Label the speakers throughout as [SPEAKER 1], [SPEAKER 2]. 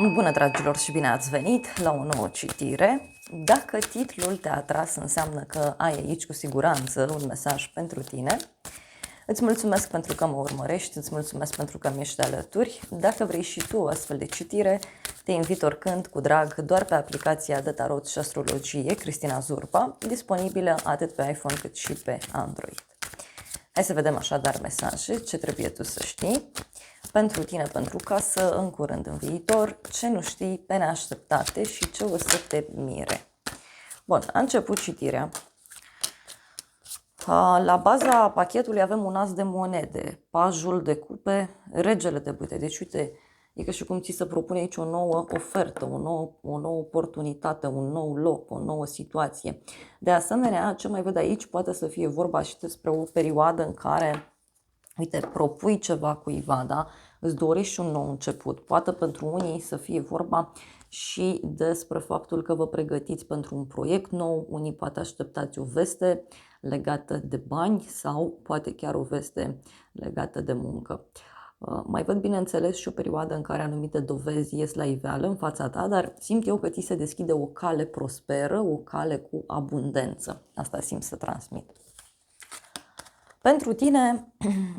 [SPEAKER 1] Bună, dragilor, și bine ați venit la o nouă citire. Dacă titlul te-a atras, înseamnă că ai aici cu siguranță un mesaj pentru tine. Îți mulțumesc pentru că mă urmărești, îți mulțumesc pentru că mi ești alături. Dacă vrei și tu o astfel de citire, te invit oricând, cu drag, doar pe aplicația de tarot și astrologie Cristina Zurba, disponibilă atât pe iPhone cât și pe Android. Hai să vedem așadar mesaje, ce trebuie tu să știi pentru tine, pentru casă, în curând, în viitor, ce nu știi pe neașteptate și ce o să te mire. Bun, a început citirea. La baza pachetului avem un as de monede, pajul de cupe, regele de bâte. Deci, uite, e ca și cum ți se propune aici o nouă ofertă, o nouă oportunitate, un nou loc, o nouă situație. De asemenea, ce mai văd aici poate să fie vorba și despre o perioadă în care, uite, propui ceva cuiva, da? Îți dorești un nou început. Poate pentru unii să fie vorba și despre faptul că vă pregătiți pentru un proiect nou, unii poate așteptați o veste legată de bani sau poate chiar o veste legată de muncă. Mai văd, bineînțeles, și o perioadă în care anumite dovezi ies la iveală în fața ta, dar simt eu că ți se deschide o cale prosperă, o cale cu abundență. Asta simt să transmit. Pentru tine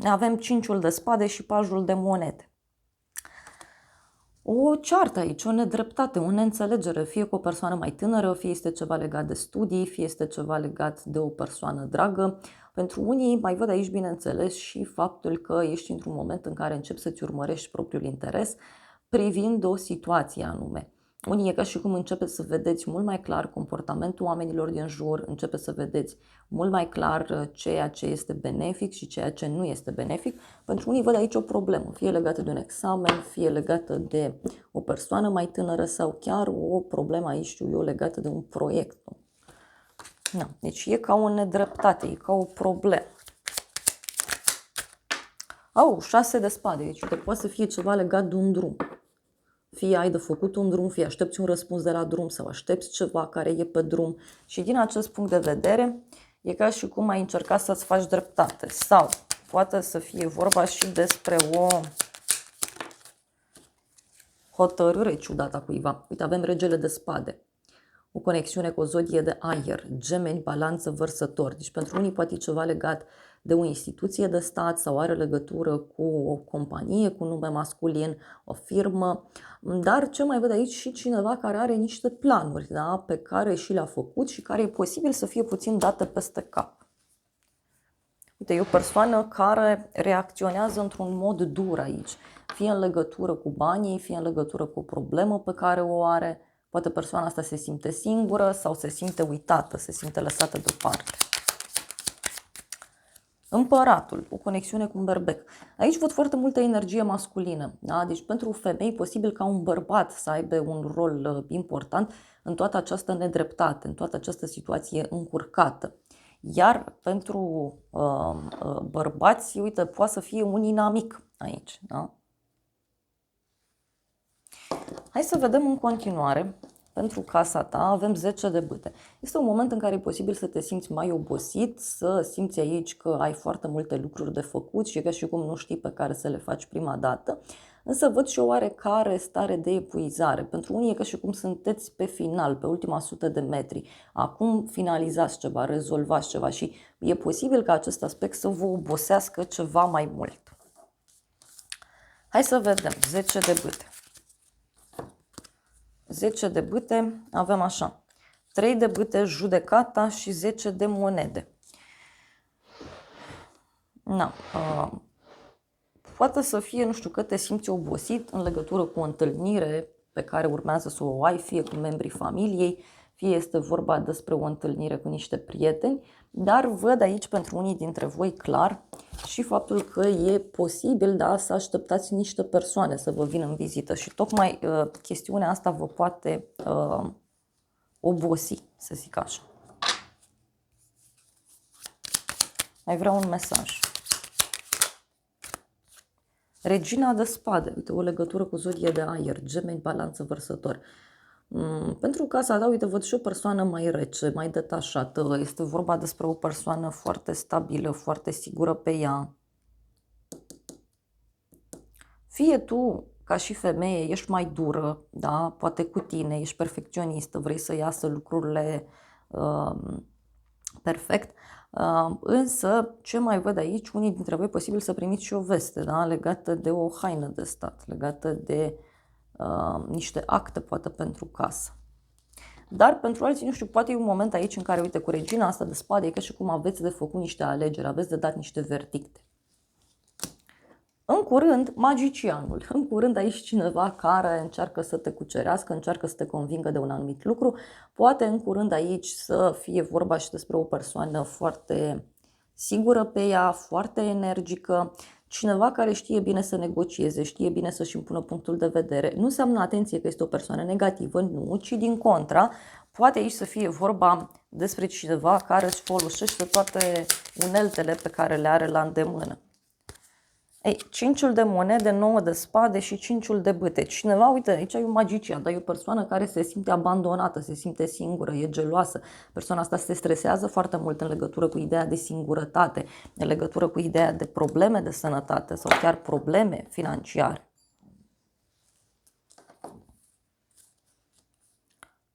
[SPEAKER 1] avem 5-ul de spade și pajul de monede. O ceartă aici, o nedreptate, o neînțelegere, fie cu o persoană mai tânără, fie este ceva legat de studii, fie este ceva legat de o persoană dragă. Pentru unii mai văd aici, bineînțeles, și faptul că ești într-un moment în care începi să-ți urmărești propriul interes privind o situație anume. Unii e ca și cum începeți să vedeți mult mai clar comportamentul oamenilor din jur, începeți să vedeți mult mai clar ceea ce este benefic și ceea ce nu este benefic. Pentru unii văd aici o problemă, fie legată de un examen, fie legată de o persoană mai tânără sau chiar o problemă aici, știu eu, legată de un proiect. Da. Deci e ca o nedreptate, e ca o problemă. 6 de spade, deci poate să fie ceva legat de un drum. Fie ai de făcut un drum, fie aștepți un răspuns de la drum sau aștepți ceva care e pe drum. Și din acest punct de vedere, e ca și cum ai încerca să-ți faci dreptate. Sau poate să fie vorba și despre o hotărâre ciudată a cuiva. Uite, avem regele de spade. O conexiune cu o zodie de aer, Gemeni, Balanță, Vărsător. Deci pentru unii poate e ceva legat de o instituție de stat sau are legătură cu o companie cu nume masculin, o firmă. Dar ce mai văd aici și cineva care are niște planuri, da? Pe care și le-a făcut și care e posibil să fie puțin date peste cap. Uite, e o persoană care reacționează într-un mod dur aici, fie în legătură cu banii, fie în legătură cu o problemă pe care o are. Poate persoana asta se simte singură sau se simte uitată, se simte lăsată deoparte. Împăratul, o conexiune cu un berbec. Aici văd foarte multă energie masculină. Da? Deci pentru femei posibil ca un bărbat să aibă un rol important în toată această nedreptate, în toată această situație încurcată. Iar pentru bărbați, uite, poate să fie un inamic aici. Da? Hai să vedem în continuare. Pentru casa ta avem 10 de bâte. Este un moment în care e posibil să te simți mai obosit, să simți aici că ai foarte multe lucruri de făcut și că și cum nu știi pe care să le faci prima dată. Însă văd și o oarecare stare de epuizare. Pentru unii e ca și cum sunteți pe final, pe ultima 100 de metri. Acum finalizați ceva, rezolvați ceva și e posibil ca acest aspect să vă obosească ceva mai mult. Hai să vedem. 10 de bâte. 10 de bâte, avem așa, 3 de bâte, judecata și 10 de monede. Poate să fie, nu știu, că te simți obosit în legătură cu o întâlnire pe care urmează să o ai, fie cu membrii familiei, fie este vorba despre o întâlnire cu niște prieteni, dar văd aici pentru unii dintre voi clar și faptul că e posibil, da, să așteptați niște persoane să vă vină în vizită și tocmai chestiunea asta vă poate obosi, să zic așa. Mai vreau un mesaj. Regina de spade, uite, o legătură cu zodie de aer, Gemeni, Balanță, Vărsător. Pentru casa ta, uite, văd și o persoană mai rece, mai detașată. Este vorba despre o persoană foarte stabilă, foarte sigură pe ea. Fie tu ca și femeie ești mai dură, da? Poate cu tine, ești perfecționistă, vrei să iasă lucrurile perfect. Însă, ce mai văd aici, unii dintre voi posibil să primiți și o veste, da? Legată de o haină de stat, legată de niște acte, poate, pentru casă. Dar pentru alții, nu știu, poate e un moment aici în care, uite, cu regina asta de spade, e ca și cum aveți de făcut niște alegeri, aveți de dat niște verdicte. În curând, magicianul. În curând aici cineva care încearcă să te cucerească, încearcă să te convingă de un anumit lucru. Poate în curând aici să fie vorba și despre o persoană foarte sigură pe ea, foarte energică, cineva care știe bine să negocieze, știe bine să-și impună punctul de vedere. Nu înseamnă, atenție, că este o persoană negativă, nu, ci din contra, poate aici să fie vorba despre cineva care își folosește toate uneltele pe care le are la îndemână. Ei, 5-ul de monede, 9 de spade și 5-ul de bâte. Cineva, uite, aici e un magician, dar e o persoană care se simte abandonată, se simte singură, e geloasă. Persoana asta se stresează foarte mult în legătură cu ideea de singurătate, în legătură cu ideea de probleme de sănătate sau chiar probleme financiare.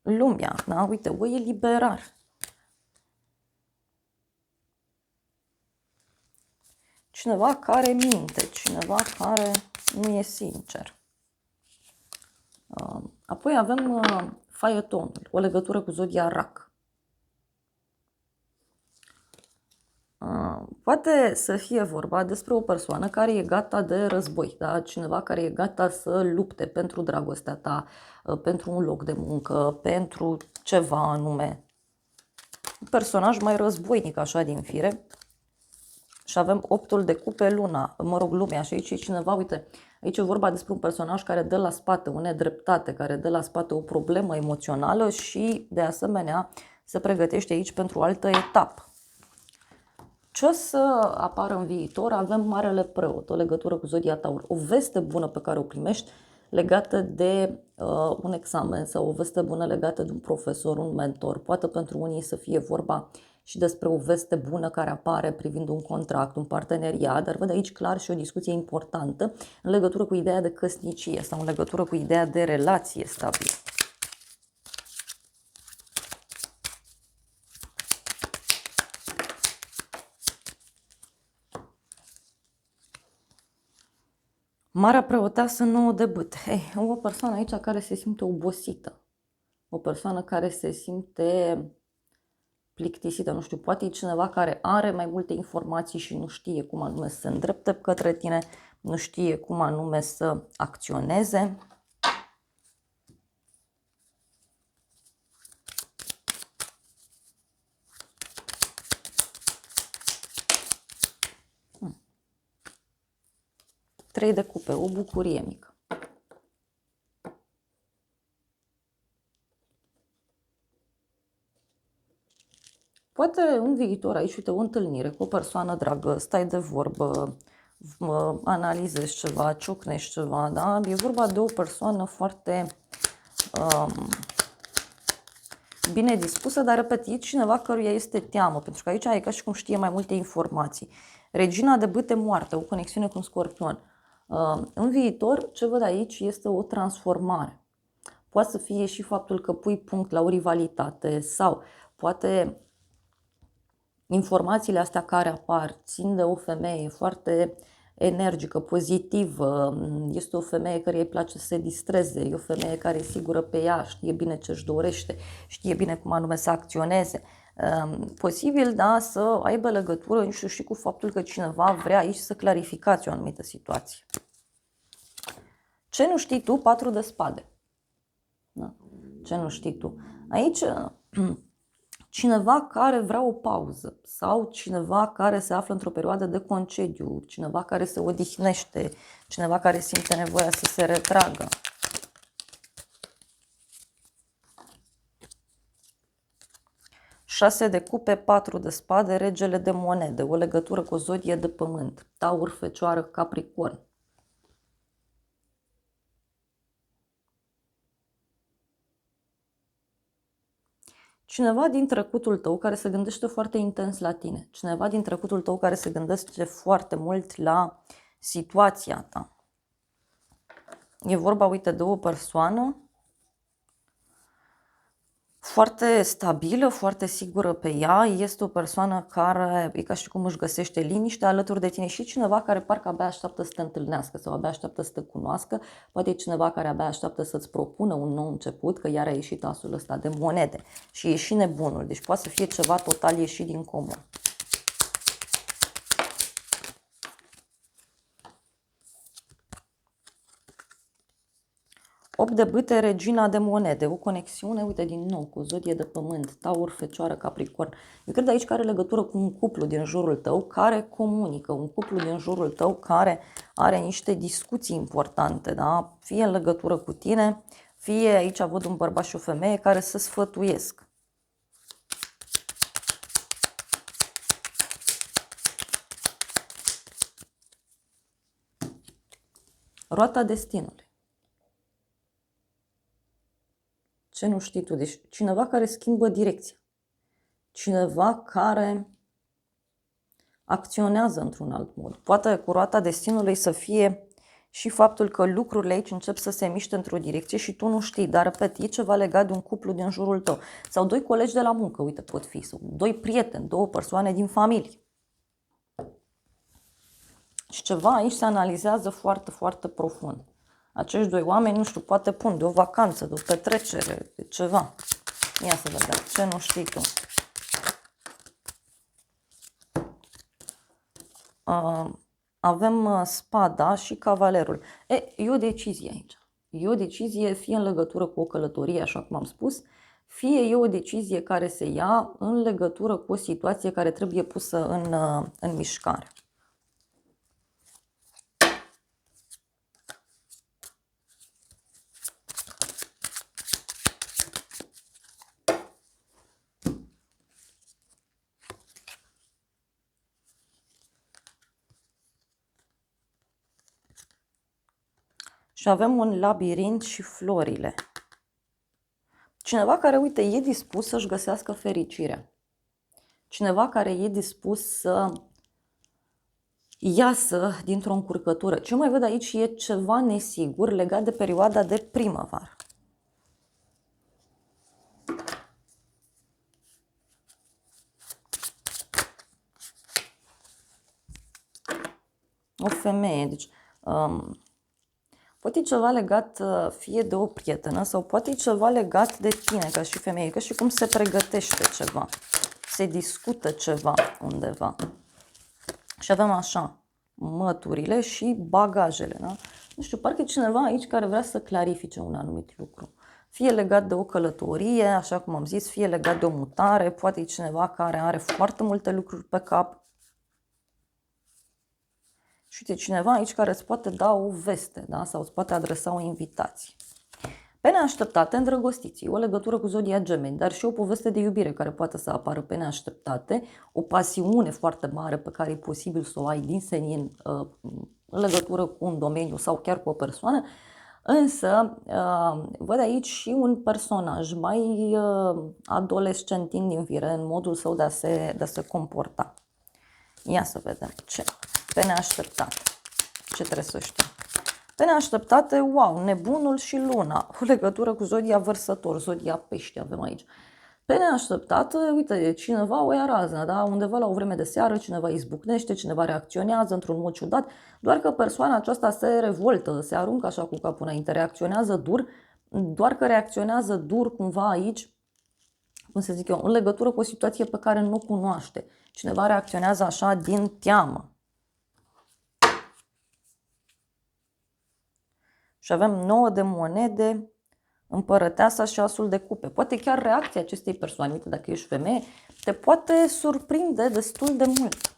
[SPEAKER 1] Lumea, da? Uite, o eliberare. Cineva care minte, cineva care nu e sincer. Apoi avem faetonul, o legătură cu zodia rac. Poate să fie vorba despre o persoană care e gata de război, da? Cineva care e gata să lupte pentru dragostea ta, pentru un loc de muncă, pentru ceva anume. Un personaj mai războinic așa din fire. Și avem 8-ul de cupe, luna, mă rog, lumea. Și aici e cineva, uite, aici e vorba despre un personaj care dă la spate o nedreptate, care dă la spate o problemă emoțională și, de asemenea, se pregătește aici pentru o altă etapă. Ce o să apară în viitor? Avem Marele Preot, o legătură cu zodia Taur, o veste bună pe care o primești legată de un examen sau o veste bună legată de un profesor, un mentor. Poate pentru unii să fie vorba și despre o veste bună care apare privind un contract, un parteneriat, dar văd aici clar și o discuție importantă în legătură cu ideea de căsnicie sau în legătură cu ideea de relație stabilă. Marea Preoteasă, 9 de bâte. O persoană aici care se simte obosită. O persoană care se simte plictisită, nu știu, poate e cineva care are mai multe informații și nu știe cum anume să se îndrepte către tine, nu știe cum anume să acționeze. Trei de cupe, o bucurie mică. Poate în viitor aici, uite, o întâlnire cu o persoană dragă, stai de vorbă, analizezi ceva, ciocnești ceva, da? E vorba de o persoană foarte bine dispusă, dar repet, e cineva căruia este teamă, pentru că aici e ca și cum știe mai multe informații. Regina de bâte moartă, o conexiune cu un scorpion. În viitor, ce văd aici este o transformare. Poate să fie și faptul că pui punct la o rivalitate sau poate informațiile astea care apar țin de o femeie foarte energică, pozitivă, este o femeie care îi place să se distreze, e o femeie care e sigură pe ea, știe bine ce își dorește, știe bine cum anume să acționeze. Posibil, da, să aibă legătură, nu știu, și cu faptul că cineva vrea aici să clarificați o anumită situație. Ce nu știi tu? 4 de spade. Da. Ce nu știi tu? Aici cineva care vrea o pauză sau cineva care se află într-o perioadă de concediu, cineva care se odihnește, cineva care simte nevoia să se retragă. Șase de cupe, 4 de spade, regele de monede, o legătură cu o zodie de pământ, Taur, Fecioară, Capricorn. Cineva din trecutul tău care se gândește foarte intens la tine, cineva din trecutul tău care se gândește foarte mult la situația ta. E vorba, uite, de o persoană foarte stabilă, foarte sigură pe ea, este o persoană care e ca și cum își găsește liniște alături de tine și cineva care parcă abia așteaptă să te întâlnească sau abia așteaptă să te cunoască, poate e cineva care abia așteaptă să-ți propună un nou început, că iar a ieșit asul ăsta de monede și e și nebunul, deci poate să fie ceva total ieșit din comun. Opt de bâte, regina de monede, o conexiune, uite, din nou, cu zodie de pământ, Taur, Fecioară, Capricorn. Eu cred aici că are legătură cu un cuplu din jurul tău care comunică, un cuplu din jurul tău care are niște discuții importante, da? Fie în legătură cu tine, fie aici văd un bărbat și o femeie care se sfătuiesc. Roata destinului. Ce nu știi tu? Deci cineva care schimbă direcția. Cineva care acționează într-un alt mod. Poate cu roata destinului să fie și faptul că lucrurile aici încep să se miște într-o direcție și tu nu știi, dar, repet, e ceva legat de un cuplu din jurul tău. Sau doi colegi de la muncă, uite, pot fi, sau doi prieteni, două persoane din familie. Și ceva aici se analizează foarte, foarte profund. Acești doi oameni, nu știu, poate pun de o vacanță, de o petrecere, de ceva. Ia să vedem, ce nu știi tu. Avem spada și cavalerul. E o decizie aici. E o decizie fie în legătură cu o călătorie, așa cum am spus, fie e o decizie care se ia în legătură cu o situație care trebuie pusă în mișcare. Și avem un labirint și florile. Cineva care, uite, e dispus să-și găsească fericirea. Cineva care e dispus să iasă dintr-o încurcătură. Ce mai văd aici e ceva nesigur legat de perioada de primăvară. O femeie, deci poate e ceva legat fie de o prietenă sau poate e ceva legat de tine ca și femeie, ca și cum se pregătește ceva, se discută ceva undeva. Și avem așa, măturile și bagajele, da? Nu știu, parcă e cineva aici care vrea să clarifice un anumit lucru. Fie legat de o călătorie, așa cum am zis, fie legat de o mutare, poate e cineva care are foarte multe lucruri pe cap. Și uite, cineva aici care îți poate da o veste, da? Sau îți poate adresa o invitație. Pe neașteptate, îndrăgostiții, o legătură cu zodia Gemeni, dar și o poveste de iubire care poate să apară pe neașteptate, o pasiune foarte mare pe care e posibil să o ai din senin în legătură cu un domeniu sau chiar cu o persoană, însă văd aici și un personaj mai adolescentin din fire în modul său de a se comporta. Ia să vedem ce pe neașteptate, ce trebuie să știu. Pe neașteptate, wow, nebunul și luna, o legătură cu zodia vărsător, zodia pești avem aici. Pe neașteptate, uite, cineva o ia razna, da? Undeva la o vreme de seară, cineva izbucnește, cineva reacționează într-un mod ciudat, doar că persoana aceasta se revoltă, se aruncă așa cu capul înainte, reacționează dur, doar că reacționează dur cumva aici, cum să zic eu, în legătură cu o situație pe care nu o cunoaște. Cineva reacționează așa din teamă. Și avem 9 de monede, împărăteasa și asul de cupe. Poate chiar reacția acestei persoane, uite, dacă ești femeie, te poate surprinde destul de mult.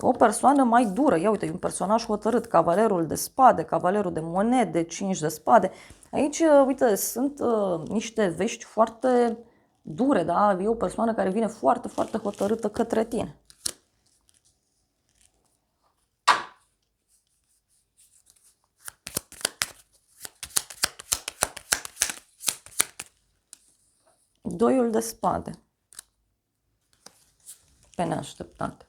[SPEAKER 1] O persoană mai dură, ia uite, e un personaj hotărât, cavalerul de spade, cavalerul de monede, 5 de spade. Aici, uite, sunt niște vești foarte dure, da? E o persoană care vine foarte, foarte hotărâtă către tine. Doiul de spade. Pe neașteptate.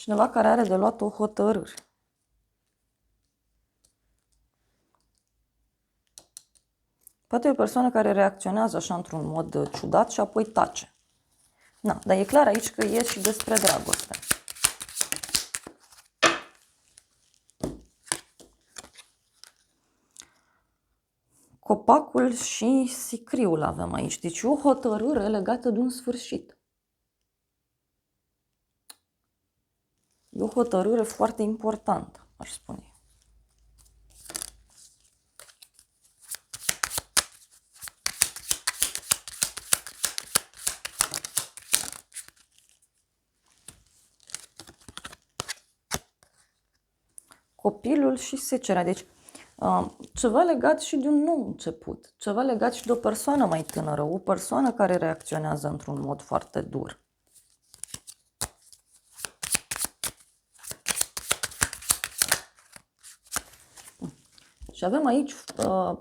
[SPEAKER 1] Cineva care are de luat o hotărâre. Poate e o persoană care reacționează așa într-un mod ciudat și apoi tace. Na, dar e clar aici că e și despre dragoste. Copacul și sicriul avem aici. Deci o hotărâre legată de un sfârșit. E o hotărâre foarte importantă, aș spune. Copilul și secerea. Deci ceva legat și de un nou început. Ceva legat și de o persoană mai tânără. O persoană care reacționează într-un mod foarte dur. Și avem aici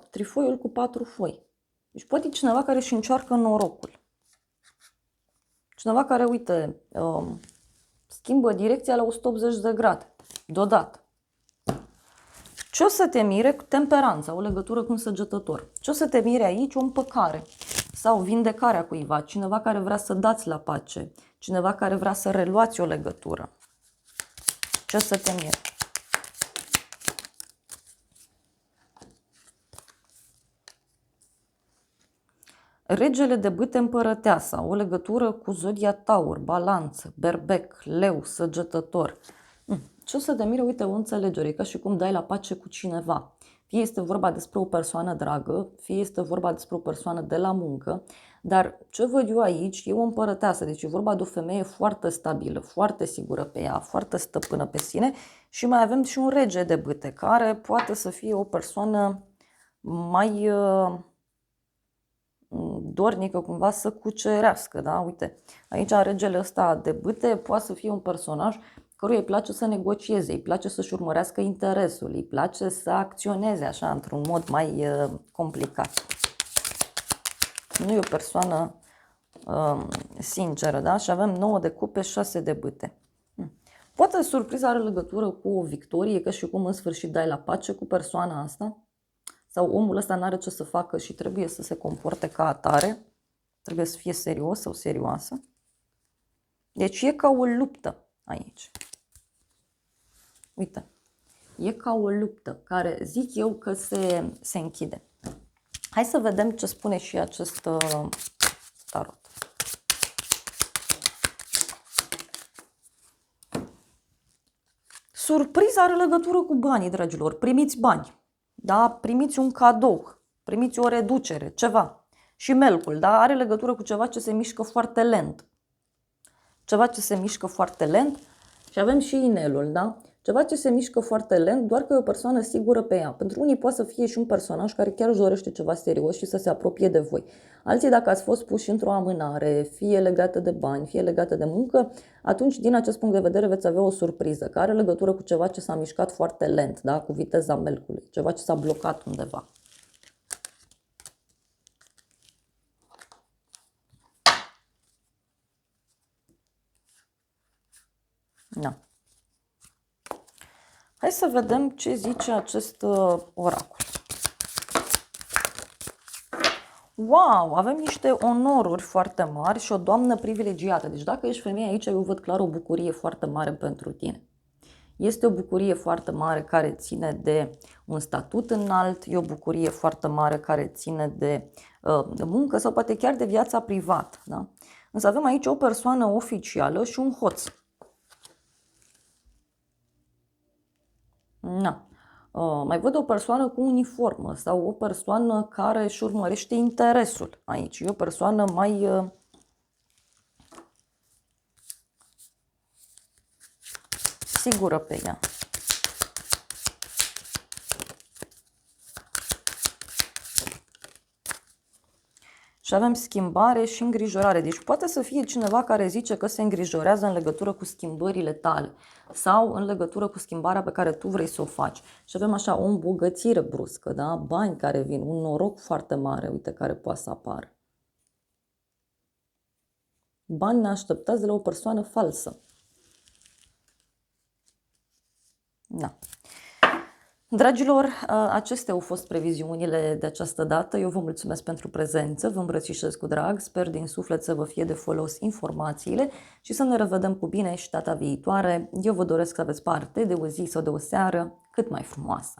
[SPEAKER 1] trifoiul cu 4 foi. Deci poate cineva care își încearcă norocul. Cineva care, uite, schimbă direcția la 180 de grade, deodată. Ce o să te mire? Temperanța, o legătură cu un săgetător. Ce o să te mire aici? O împăcare sau vindecarea cuiva, cineva care vrea să dați la pace, cineva care vrea să reluați o legătură. Ce o să te mire? Regele de bâte împărăteasa, o legătură cu zodia Taur, Balanță, Berbec, Leu, Săgetător. Ce o să te mire? Uite, o înțelegere, ca și cum dai la pace cu cineva. Fie este vorba despre o persoană dragă, fie este vorba despre o persoană de la muncă, dar ce văd eu aici e o împărăteasă, deci e vorba de o femeie foarte stabilă, foarte sigură pe ea, foarte stăpână pe sine și mai avem și un rege de bâte, care poate să fie o persoană mai dornică cumva să cucerească, da? Uite, aici regele ăsta de bâte poate să fie un personaj căruia îi place să negocieze, îi place să-și urmărească interesul, îi place să acționeze așa într-un mod mai complicat. Nu e o persoană sinceră, da? Și avem 9 de cupe, 6 de bâte. Poate surpriza are legătură cu o victorie, că și cum în sfârșit dai la pace cu persoana asta, sau omul ăsta n-are ce să facă și trebuie să se comporte ca atare, trebuie să fie serios sau serioasă. Deci e ca o luptă aici. Uite, e ca o luptă care zic eu că se închide. Hai să vedem ce spune și acest tarot. Surpriza are legătură cu banii, dragilor. Primiți bani, da? Primiți un cadou, primiți o reducere, ceva. Și melcul, da? Are legătură cu ceva ce se mișcă foarte lent. Ceva ce se mișcă foarte lent și avem și inelul, da? Ceva ce se mișcă foarte lent, doar că e o persoană sigură pe ea. Pentru unii poate să fie și un personaj care chiar își dorește ceva serios și să se apropie de voi. Alții, dacă ați fost puși într-o amânare, fie legată de bani, fie legată de muncă, atunci, din acest punct de vedere, veți avea o surpriză, care are legătură cu ceva ce s-a mișcat foarte lent, da? Cu viteza melcului, ceva ce s-a blocat undeva. Da. Hai să vedem ce zice acest oracol. Wow, avem niște onoruri foarte mari și o doamnă privilegiată. Deci dacă ești femeie aici, eu văd clar o bucurie foarte mare pentru tine. Este o bucurie foarte mare care ține de un statut înalt, e o bucurie foarte mare care ține de muncă sau poate chiar de viața privată. Da? Însă avem aici o persoană oficială și un hoț. Na. Mai văd o persoană cu uniformă sau o persoană care își urmărește interesul aici. E o persoană mai sigură pe ea. Și avem schimbare și îngrijorare. Deci poate să fie cineva care zice că se îngrijorează în legătură cu schimbările tale sau în legătură cu schimbarea pe care tu vrei să o faci. Și avem așa o îmbogățire bruscă, da? Bani care vin, un noroc foarte mare, uite, care poate să apară. Bani neașteptați de la o persoană falsă. Da. Dragilor, acestea au fost previziunile de această dată. Eu vă mulțumesc pentru prezență, vă îmbrățișez cu drag, sper din suflet să vă fie de folos informațiile și să ne revedem cu bine și data viitoare. Eu vă doresc să aveți parte de o zi sau de o seară cât mai frumoasă.